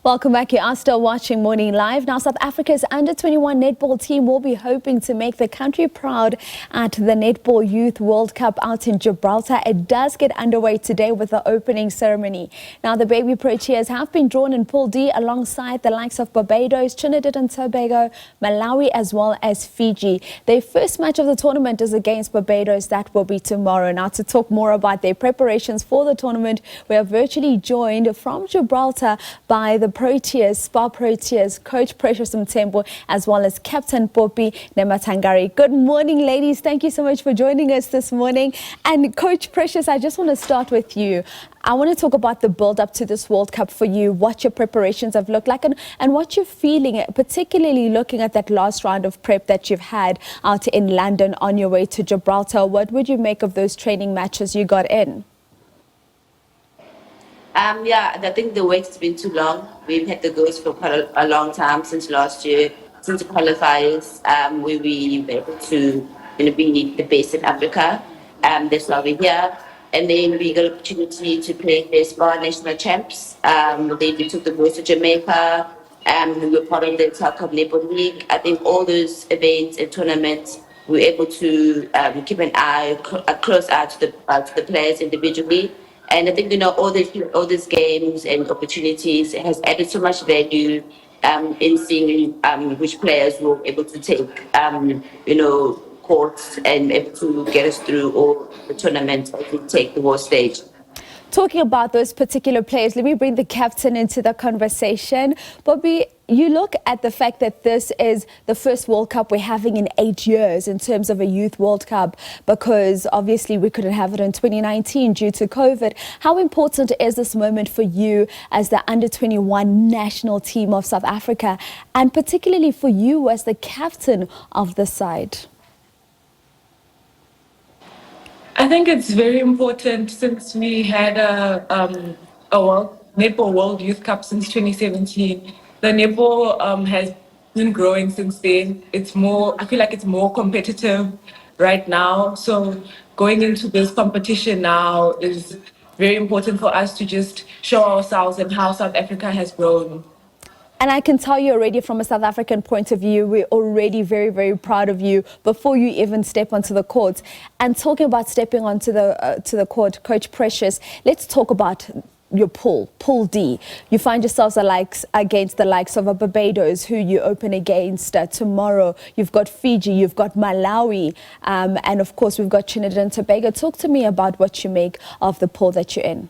Welcome back. You are still watching Morning Live. Now, South Africa's under-21 netball team will be hoping to make the country proud at the Netball Youth World Cup out in Gibraltar. It does get underway today with the opening ceremony. Now, the Baby Proteas have been drawn in Pool D alongside the likes of Barbados, Trinidad and Tobago, Malawi as well as Fiji. Their first match of the tournament is against Barbados. That will be tomorrow. Now, to talk more about their preparations for the tournament, we are virtually joined from Gibraltar by the Proteas, Spar Proteas, Coach Precious Mthembu, as well as Captain Phophi Nematangari. Good morning, ladies. Thank you so much for joining us this morning. And Coach Precious, I just want to start with you. I want to talk about the build-up to this World Cup for you, what your preparations have looked like and what you're feeling, particularly looking at that last round of prep that you've had out in London on your way to Gibraltar. What would you make of those training matches you got in? Yeah, I think the wait's been too long. We've had the girls for quite a long time, since last year, since the qualifiers, where we were able to be the best in Africa. That's why we're here. And then we got an opportunity to play the Spar national champs. Then we took the girls to Jamaica. We were part of the Cup Netball League. I think all those events and tournaments, we were able to keep an eye, a close eye to the players individually. And I think, all these games and opportunities has added so much value in seeing which players were able to take, courts and able to get us through all the tournaments as we take the world stage. Talking about those particular players, let me bring the captain into the conversation. Bobby, you look at the fact that this is the first World Cup we're having in 8 years in terms of a Youth World Cup, because obviously we couldn't have it in 2019 due to COVID. How important is this moment for you as the under-21 national team of South Africa, and particularly for you as the captain of the side? I think it's very important, since we had a Netball World Youth Cup since 2017. The netball has been growing since then. I feel like it's more competitive right now. So going into this competition now is very important for us to just show ourselves and how South Africa has grown. And I can tell you already, from a South African point of view, we're already very, very proud of you before you even step onto the court. And talking about stepping onto the court, Coach Precious, let's talk about your Pool D. You find yourselves against the likes of a Barbados, who you open against tomorrow. You've got Fiji, you've got Malawi, and of course we've got Trinidad and Tobago. Talk to me about what you make of the pool that you're in.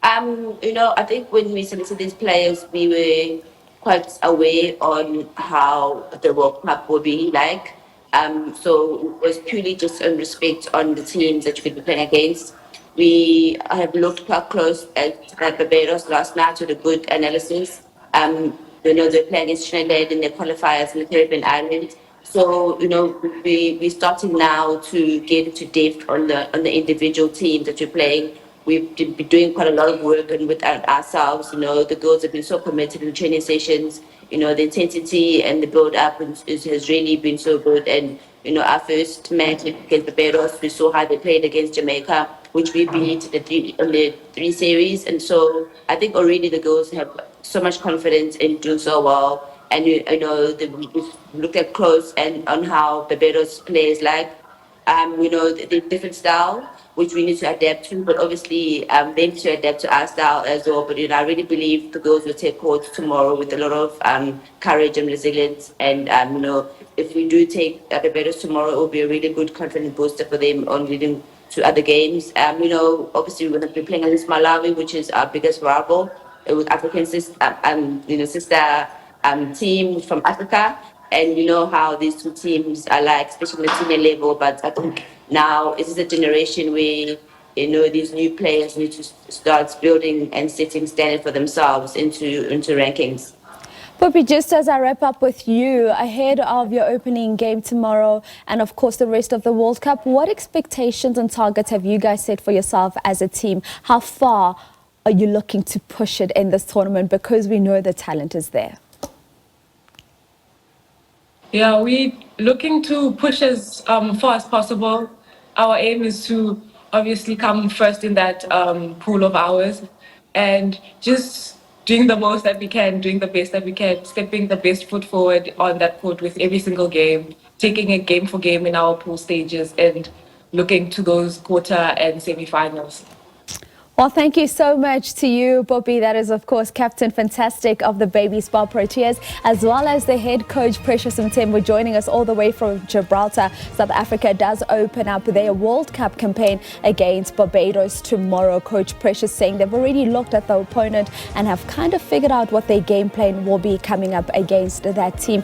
I think when we selected these players, we were quite aware on how the World Cup will be like. So it was purely just in respect on the teams that you could be playing against. We have looked quite close at Barbados last night with a good analysis. They're playing against Trinidad in their qualifiers in the Caribbean islands. So, we're starting now to get into depth on the individual teams that you're playing. We've been doing quite a lot of work and with ourselves. The girls have been so committed in training sessions. The intensity and the build-up has really been so good. And, our first match against Barbados, we saw how they played against Jamaica, which we beat on the 3 series. And so I think already the girls have so much confidence in doing so well. And, we've looked at close and on how Barbados plays like. The different style, which we need to adapt to, but obviously they need to adapt to our style as well. But I really believe the girls will take court tomorrow with a lot of courage and resilience. And if we do take Barbados tomorrow, it will be a really good confidence booster for them on leading to other games. Obviously we're going to be playing against Malawi, which is our biggest rival, with African sister team from Africa. And you know how these two teams are like, especially at the senior level. But I think now it is a generation where, these new players need to start building and setting standard for themselves into rankings. Phophi, just as I wrap up with you, ahead of your opening game tomorrow and of course the rest of the World Cup, what expectations and targets have you guys set for yourself as a team? How far are you looking to push it in this tournament, because we know the talent is there? Yeah, we're looking to push as far as possible. Our aim is to obviously come first in that pool of ours, and just doing the most that we can, doing the best that we can, stepping the best foot forward on that court with every single game, taking it game for game in our pool stages and looking to those quarter and semi-finals. Well, thank you so much to you, Phophi. That is, of course, Captain Fantastic of the Baby Spar Proteas, as well as the head coach, Precious Mthembu, joining us all the way from Gibraltar. South Africa does open up their World Cup campaign against Barbados tomorrow. Coach Precious saying they've already looked at the opponent and have kind of figured out what their game plan will be coming up against that team.